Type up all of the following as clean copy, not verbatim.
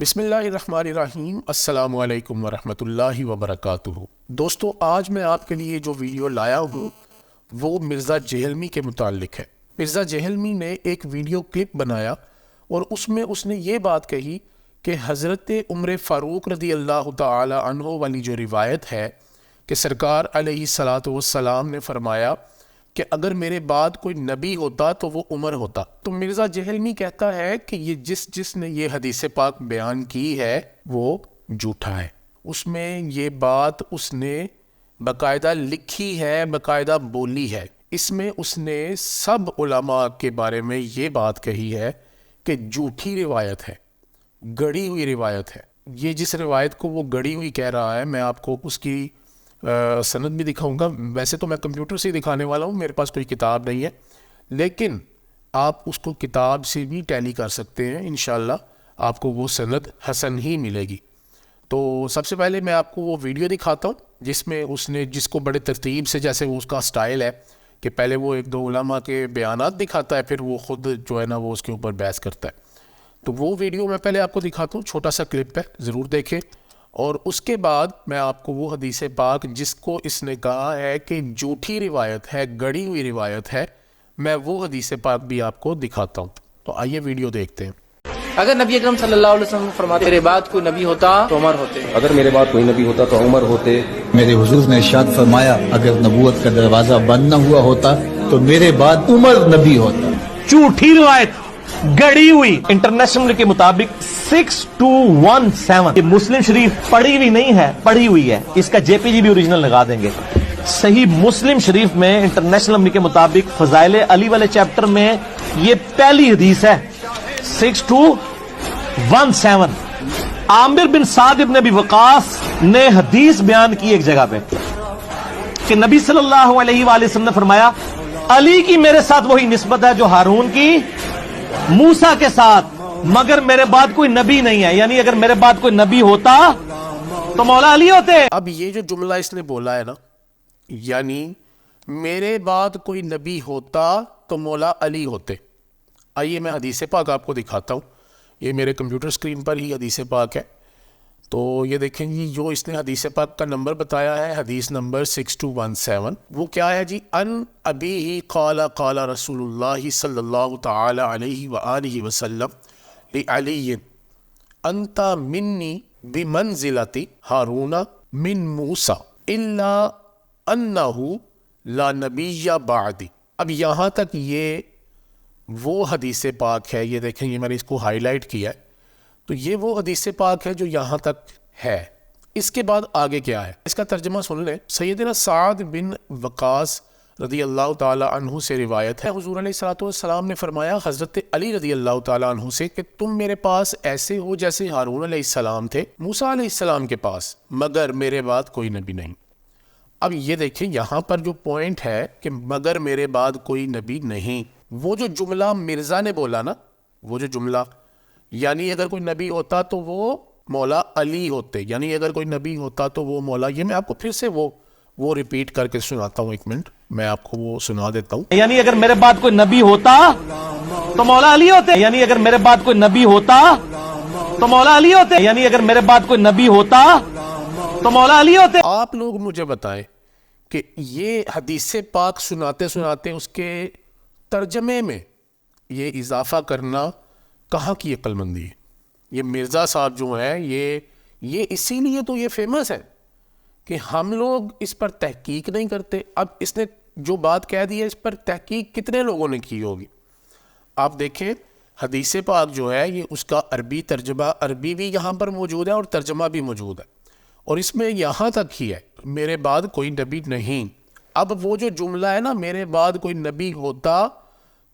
بسم اللہ الرحمن الرحیم، السلام علیکم ورحمۃ اللہ وبرکاتہ۔ دوستو، آج میں آپ کے لیے جو ویڈیو لایا ہوں وہ مرزا جہلمی کے متعلق ہے۔ مرزا جہلمی نے ایک ویڈیو کلپ بنایا اور اس میں اس نے یہ بات کہی کہ حضرت عمر فاروق رضی اللہ تعالی عنہ والی جو روایت ہے کہ سرکار علیہ الصلاۃ والسلام نے فرمایا کہ اگر میرے بعد کوئی نبی ہوتا تو وہ عمر ہوتا، تو مرزا جہلمی کہتا ہے کہ یہ جس نے یہ حدیث پاک بیان کی ہے وہ جھوٹا ہے۔ اس میں یہ بات اس نے باقاعدہ لکھی ہے، باقاعدہ بولی ہے۔ اس میں اس نے سب علماء کے بارے میں یہ بات کہی ہے کہ جھوٹی روایت ہے، گڑی ہوئی روایت ہے۔ یہ جس روایت کو وہ گڑی ہوئی کہہ رہا ہے، میں آپ کو اس کی سند بھی دکھاؤں گا۔ ویسے تو میں کمپیوٹر سے ہی دکھانے والا ہوں، میرے پاس کوئی کتاب نہیں ہے، لیکن آپ اس کو کتاب سے بھی ٹیلی کر سکتے ہیں، انشاءاللہ آپ کو وہ سند حسن ہی ملے گی۔ تو سب سے پہلے میں آپ کو وہ ویڈیو دکھاتا ہوں جس میں اس نے جس کو بڑے ترتیب سے، جیسے وہ اس کا سٹائل ہے کہ پہلے وہ ایک دو علماء کے بیانات دکھاتا ہے، پھر وہ خود جو ہے نا وہ اس کے اوپر بحث کرتا ہے۔ تو وہ ویڈیو میں پہلے آپ کو دکھاتا ہوں، چھوٹا سا کلپ ہے، ضرور دیکھیں، اور اس کے بعد میں آپ کو وہ حدیث پاک جس کو اس نے کہا ہے کہ جھوٹی روایت ہے، گڑی ہوئی روایت ہے، میں وہ حدیث پاک بھی آپ کو دکھاتا ہوں۔ تو آئیے ویڈیو دیکھتے ہیں۔ اگر نبی اکرم صلی اللہ علیہ وسلم فرماتے میرے بعد کوئی نبی ہوتا تو عمر ہوتے، اگر میرے بعد کوئی نبی ہوتا تو عمر ہوتے۔ میرے حضور نے ارشاد فرمایا اگر نبوت کا دروازہ بند نہ ہوا ہوتا تو میرے بعد عمر نبی ہوتا۔ جھوٹی روایت، گڑی ہوئی۔ انٹرنیشنل کے مطابق 6217 یہ مسلم شریف پڑھی ہوئی نہیں ہے، پڑھی ہوئی ہے، اس کا جے پی جی بھی اوریجنل لگا دیں گے۔ صحیح مسلم شریف میں انٹرنیشنل کے مطابق فضائل علی والے چیپٹر میں یہ پہلی حدیث ہے، 6217۔ عامر بن سعد ابن ابی وقاص نے حدیث بیان کی ایک جگہ پہ کہ نبی صلی اللہ علیہ وآلہ وسلم نے فرمایا علی کی میرے ساتھ وہی نسبت ہے جو ہارون کی موسیٰ کے ساتھ، مگر میرے بعد کوئی نبی نہیں ہے، یعنی اگر میرے بعد کوئی نبی ہوتا تو مولا علی ہوتے۔ اب یہ جو جملہ اس نے بولا ہے نا، یعنی میرے بعد کوئی نبی ہوتا تو مولا علی ہوتے۔ آئیے میں حدیث پاک آپ کو دکھاتا ہوں، یہ میرے کمپیوٹر سکرین پر ہی حدیث پاک ہے۔ تو یہ دیکھیں جی، جو اس نے حدیث پاک کا نمبر بتایا ہے، حدیث نمبر 6217، وہ کیا ہے جی؟ ان ابی قال قال رسول اللہ صلی اللہ تعالی علیہ وآلہ وسلم لعلی انت منی بمنزلت ہارون من موسیٰ الا انہ لا نبی بعدی۔ اب یہاں تک یہ وہ حدیث پاک ہے، یہ دیکھیں، یہ میں نے اس کو ہائی لائٹ کیا ہے، تو یہ وہ حدیث پاک ہے جو یہاں تک ہے۔ اس کے بعد آگے کیا ہے، اس کا ترجمہ سن لیں۔ سیدنا سعد بن وقاص رضی اللہ تعالی عنہ سے روایت ہے، حضور علیہ الصلوۃ والسلام نے فرمایا حضرت علی رضی اللہ تعالی عنہ سے کہ تم میرے پاس ایسے ہو جیسے ہارون علیہ السلام تھے موسیٰ علیہ السلام کے پاس، مگر میرے بعد کوئی نبی نہیں۔ اب یہ دیکھیں یہاں پر جو پوائنٹ ہے کہ مگر میرے بعد کوئی نبی نہیں، وہ جو جملہ مرزا نے بولا نا، وہ جو جملہ، یعنی اگر کوئی نبی ہوتا تو وہ مولا علی ہوتے، یعنی اگر کوئی نبی ہوتا تو وہ مولا، یہ میں آپ کو پھر سے وہ ریپیٹ کر کے سناتا ہوں، ایک منٹ میں آپ کو وہ سنا دیتا ہوں۔ یعنی اگر میرے بعد کوئی نبی ہوتا تو مولا علی ہوتے، یعنی اگر میرے بعد کوئی نبی ہوتا تو مولا علی ہوتے، یعنی اگر میرے بعد کوئی نبی ہوتا تو مولا علی ہوتے۔ آپ لوگ مجھے بتائیں کہ یہ حدیث پاک سناتے سناتے اس کے ترجمے میں یہ اضافہ کرنا کہاں کی عقل مندی ہے؟ یہ مرزا صاحب جو ہیں یہ اسی لیے تو یہ فیمس ہے کہ ہم لوگ اس پر تحقیق نہیں کرتے۔ اب اس نے جو بات کہہ دی ہے، اس پر تحقیق کتنے لوگوں نے کی ہوگی؟ آپ دیکھیں حدیث پاک جو ہے یہ اس کا عربی ترجمہ، عربی بھی یہاں پر موجود ہے اور ترجمہ بھی موجود ہے، اور اس میں یہاں تک ہی ہے میرے بعد کوئی نبی نہیں۔ اب وہ جو جملہ ہے نا، میرے بعد کوئی نبی ہوتا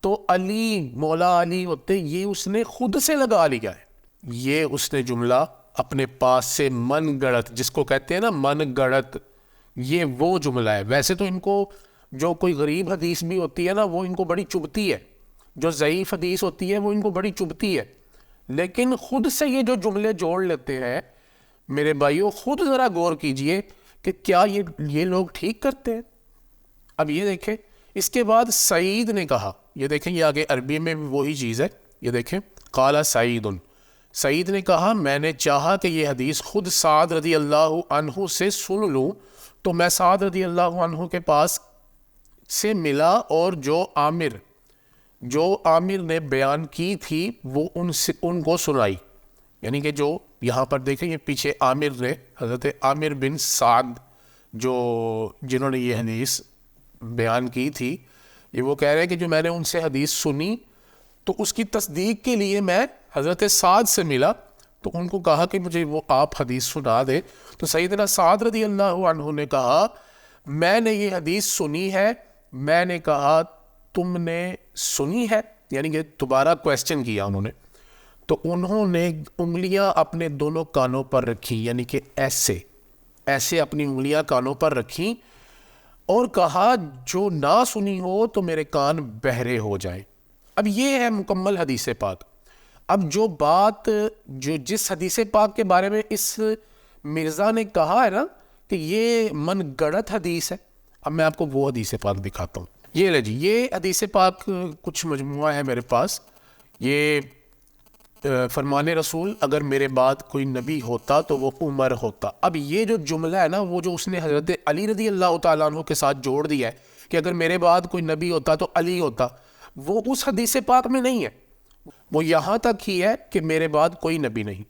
تو علی، مولا علی ہوتے، یہ اس نے خود سے لگا لیا ہے۔ یہ اس نے جملہ اپنے پاس سے من گڑت، جس کو کہتے ہیں نا من گڑت، یہ وہ جملہ ہے۔ ویسے تو ان کو جو کوئی غریب حدیث بھی ہوتی ہے نا، وہ ان کو بڑی چبھتی ہے، جو ضعیف حدیث ہوتی ہے وہ ان کو بڑی چبھتی ہے، لیکن خود سے یہ جو جملے جوڑ لیتے ہیں، میرے بھائیوں خود ذرا غور کیجئے کہ کیا یہ لوگ ٹھیک کرتے ہیں؟ اب یہ دیکھیں، اس کے بعد سعید نے کہا، یہ دیکھیں یہ آگے عربی میں وہی چیز ہے، یہ دیکھیں قال سعید، سعید نے کہا میں نے چاہا کہ یہ حدیث خود سعد رضی اللہ عنہ سے سن لوں، تو میں سعد رضی اللہ عنہ کے پاس سے ملا اور جو عامر نے بیان کی تھی وہ ان کو سنائی. یعنی کہ جو یہاں پر دیکھیں یہ پیچھے عامر نے، حضرت عامر بن سعد جنہوں نے یہ حدیث بیان کی تھی، یہ وہ کہہ رہے ہیں کہ جو میں نے ان سے حدیث سنی تو اس کی تصدیق کے لیے میں حضرت سعد سے ملا، تو ان کو کہا کہ مجھے وہ آپ حدیث سنا دے. تو سیدنا سعد رضی اللہ عنہ نے کہا میں نے یہ حدیث سنی ہے. میں نے کہا تم نے سنی ہے، یعنی کہ دوبارہ کویسچن کیا انہوں نے. تو انہوں نے انگلیاں اپنے دونوں کانوں پر رکھی، یعنی کہ ایسے اپنی انگلیاں کانوں پر رکھیں اور کہا جو نہ سنی ہو تو میرے کان بہرے ہو جائیں. اب یہ ہے مکمل حدیث پاک. اب جس حدیث پاک کے بارے میں اس مرزا نے کہا ہے نا کہ یہ من گڑت حدیث ہے، اب میں آپ کو وہ حدیث پاک دکھاتا ہوں. یہ لے جی، یہ حدیث پاک کچھ مجموعہ ہے میرے پاس. یہ فرمان رسول اگر میرے بعد کوئی نبی ہوتا تو وہ عمر ہوتا. اب یہ جو جملہ ہے نا وہ جو اس نے حضرت علی رضی اللہ تعالیٰ عنہ کے ساتھ جوڑ دیا ہے کہ اگر میرے بعد کوئی نبی ہوتا تو علی ہوتا، وہ اس حدیث پاک میں نہیں ہے. وہ یہاں تک ہی ہے کہ میرے بعد کوئی نبی نہیں.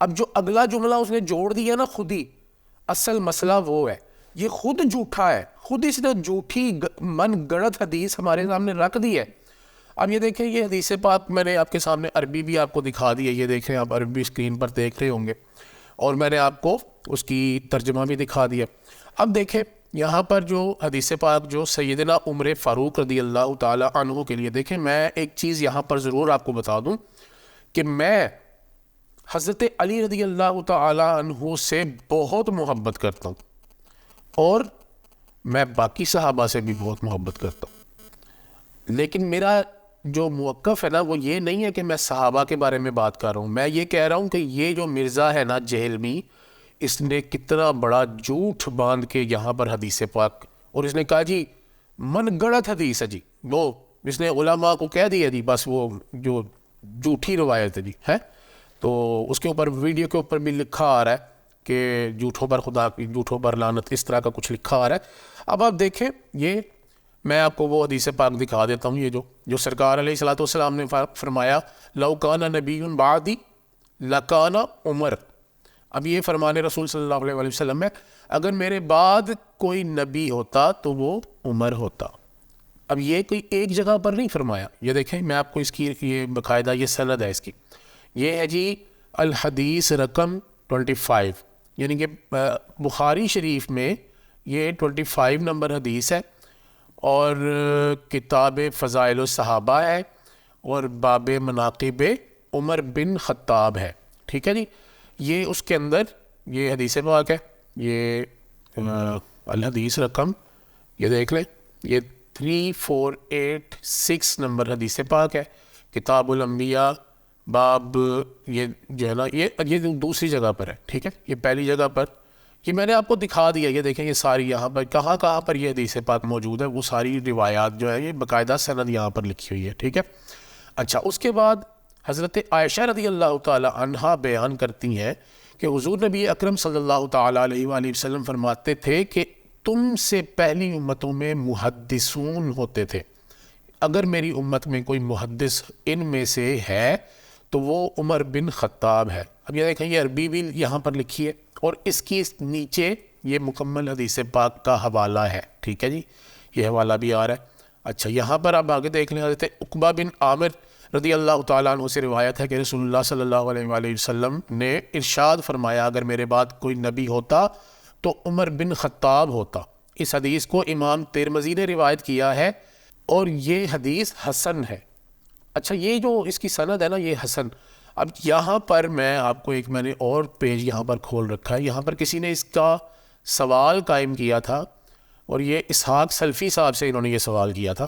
اب جو اگلا جملہ اس نے جوڑ دیا نا خود ہی، اصل مسئلہ وہ ہے، یہ خود جھوٹا ہے، خود اس نے جھوٹی من گڑت حدیث ہمارے سامنے رکھ دی ہے. اب یہ دیکھیں یہ حدیث پاک میں نے آپ کے سامنے عربی بھی آپ کو دکھا دی ہے. یہ دیکھیں آپ عربی اسکرین پر دیکھ رہے ہوں گے، اور میں نے آپ کو اس کی ترجمہ بھی دکھا دیا. اب دیکھیں یہاں پر جو حدیث پاک جو سیدنا عمر فاروق رضی اللہ تعالی عنہ کے لیے، دیکھیں میں ایک چیز یہاں پر ضرور آپ کو بتا دوں کہ میں حضرت علی رضی اللہ تعالی عنہ سے بہت محبت کرتا ہوں، اور میں باقی صحابہ سے بھی بہت محبت کرتا ہوں. لیکن میرا جو موقف ہے نا وہ یہ نہیں ہے کہ میں صحابہ کے بارے میں بات کر رہا ہوں. میں یہ کہہ رہا ہوں کہ یہ جو مرزا ہے نا جہلمی، اس نے کتنا بڑا جھوٹ باندھ کے یہاں پر حدیث پاک، اور اس نے کہا جی من گڑت حدیث ہے جی، وہ اس نے علماء کو کہہ دیا جی بس وہ جو جھوٹی روایت ہے جی ہے. تو اس کے اوپر ویڈیو کے اوپر بھی لکھا آ رہا ہے کہ جھوٹوں پر خدا کی، جھوٹوں پر لعنت، اس طرح کا کچھ لکھا آ رہا ہے. اب آپ دیکھیں یہ میں آپ کو وہ حدیث پاک دکھا دیتا ہوں. یہ جو سرکار علیہ الصلوۃ والسلام نے فرمایا لو کان نبی بعدی لکان عمر. اب یہ فرمان رسول صلی اللہ علیہ وسلم ہے، اگر میرے بعد کوئی نبی ہوتا تو وہ عمر ہوتا. اب یہ کوئی ایک جگہ پر نہیں فرمایا. یہ دیکھیں میں آپ کو اس کی یہ باقاعدہ یہ سند ہے اس کی. یہ ہے جی الحدیث رقم 25، یعنی کہ بخاری شریف میں یہ 25 نمبر حدیث ہے، اور کتاب فضائل الصحابہ ہے، اور باب مناقب عمر بن خطاب ہے. ٹھیک ہے جی، یہ اس کے اندر یہ حدیث پاک ہے. یہ الحدیث رقم یہ دیکھ لیں، یہ 3486 نمبر حدیث پاک ہے. کتاب الانبیاء باب، یہ جو ہے نا یہ دوسری جگہ پر ہے. ٹھیک ہے، یہ پہلی جگہ پر یہ میں نے آپ کو دکھا دیا. یہ دیکھیں یہ ساری یہاں پر کہاں پر یہ حدیث پاک موجود ہے، وہ ساری روایات جو ہے یہ باقاعدہ سند یہاں پر لکھی ہوئی ہے. ٹھیک ہے. اچھا، اس کے بعد حضرت عائشہ رضی اللہ تعالی عنہا بیان کرتی ہیں کہ حضور نبی اکرم صلی اللہ تعالی علیہ وآلہ وسلم فرماتے تھے کہ تم سے پہلی امتوں میں محدثون ہوتے تھے. اگر میری امت میں کوئی محدث ان میں سے ہے تو وہ عمر بن خطاب ہے. اب یہ دیکھیں یہ عربی بھی یہاں پر لکھی ہے، اور اس کی نیچے یہ مکمل حدیث پاک کا حوالہ ہے. ٹھیک ہے جی، یہ حوالہ بھی آ رہا ہے. اچھا، یہاں پر آپ آگے دیکھ لیں، حضرت عقبہ بن عامر رضی اللہ تعالیٰ عنہ سے روایت ہے کہ رسول اللہ صلی اللہ علیہ وآلہ وسلم نے ارشاد فرمایا اگر میرے بعد کوئی نبی ہوتا تو عمر بن خطاب ہوتا. اس حدیث کو امام ترمذی نے روایت کیا ہے، اور یہ حدیث حسن ہے. اچھا، یہ جو اس کی سند ہے نا یہ حسن. اب یہاں پر میں آپ کو میں نے اور پیج یہاں پر کھول رکھا ہے. یہاں پر کسی نے اس کا سوال قائم کیا تھا، اور یہ اسحاق سلفی صاحب سے انہوں نے یہ سوال کیا تھا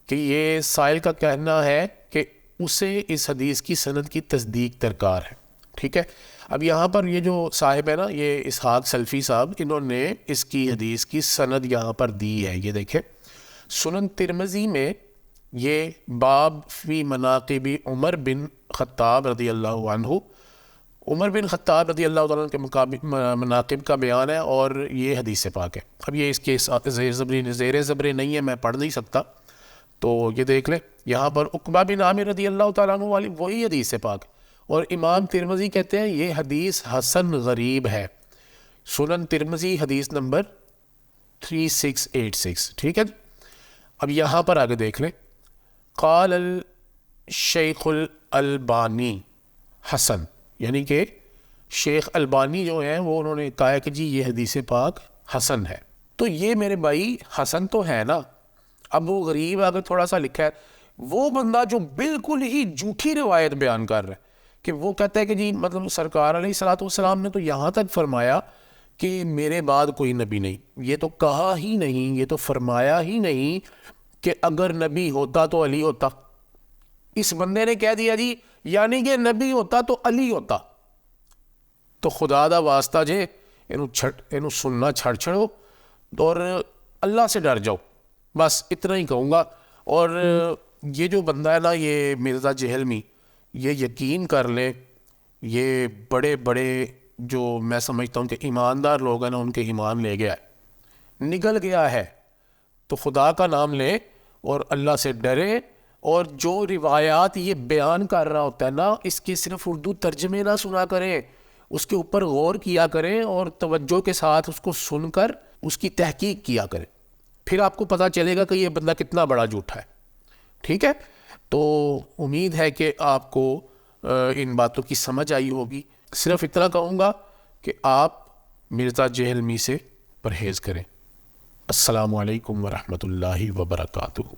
کہ یہ سائل کا کہنا ہے کہ اسے اس حدیث کی سند کی تصدیق درکار ہے. ٹھیک ہے. اب یہاں پر یہ جو صاحب ہے نا یہ اسحاق سلفی صاحب، انہوں نے اس کی حدیث کی سند یہاں پر دی ہے. یہ دیکھیں سنن ترمذی میں یہ باب فی مناقب عمر بن خطاب رضی اللہ عنہ، عمر بن خطاب رضی اللہ تعالیٰ کے مناقب کا بیان ہے اور یہ حدیث پاک ہے. اب یہ اس کے زیر زبر نہیں ہے، میں پڑھ نہیں سکتا، تو یہ دیکھ لیں. یہاں پر عقبہ بن عامر رضی اللہ تعالیٰ عنہ والی وہی حدیث پاک، اور امام ترمذی کہتے ہیں یہ حدیث حسن غریب ہے. سنن ترمذی حدیث نمبر 3686. ٹھیک ہے. اب یہاں پر آگے دیکھ لیں. قال الشیخ الالبانی حسن، یعنی کہ شیخ البانی جو ہیں وہ انہوں نے کہا ہے کہ جی یہ حدیث پاک حسن ہے. تو یہ میرے بھائی حسن تو ہے نا. اب وہ غریب اگر تھوڑا سا لکھا ہے، وہ بندہ جو بالکل ہی جھوٹی روایت بیان کر رہا ہے کہ وہ کہتا ہے کہ جی مطلب سرکار علیہ الصلوۃ والسلام نے تو یہاں تک فرمایا کہ میرے بعد کوئی نبی نہیں. یہ تو کہا ہی نہیں، یہ تو فرمایا ہی نہیں کہ اگر نبی ہوتا تو علی ہوتا. اس بندے نے کہہ دیا جی یعنی کہ نبی ہوتا تو علی ہوتا. تو خدا دا واسطہ جے اینو سننا چھڑ چھڑو اور اللہ سے ڈر جاؤ، بس اتنا ہی کہوں گا. اور یہ جو بندہ ہے نا، یہ مرزا جہلمی، یہ یقین کر لے یہ بڑے بڑے جو میں سمجھتا ہوں کہ ایماندار لوگ ہیں نا، ان کے ایمان لے گیا ہے، نگل گیا ہے. تو خدا کا نام لے اور اللہ سے ڈرے، اور جو روایات یہ بیان کر رہا ہوتا ہے نا، اس کے صرف اردو ترجمے نہ سنا کریں، اس کے اوپر غور کیا کریں اور توجہ کے ساتھ اس کو سن کر اس کی تحقیق کیا کریں. پھر آپ کو پتہ چلے گا کہ یہ بندہ کتنا بڑا جھوٹا ہے. ٹھیک ہے. تو امید ہے کہ آپ کو ان باتوں کی سمجھ آئی ہوگی. صرف اتنا کہوں گا کہ آپ مرزا جہلمی سے پرہیز کریں. السلام علیکم ورحمۃ اللہ وبرکاتہ.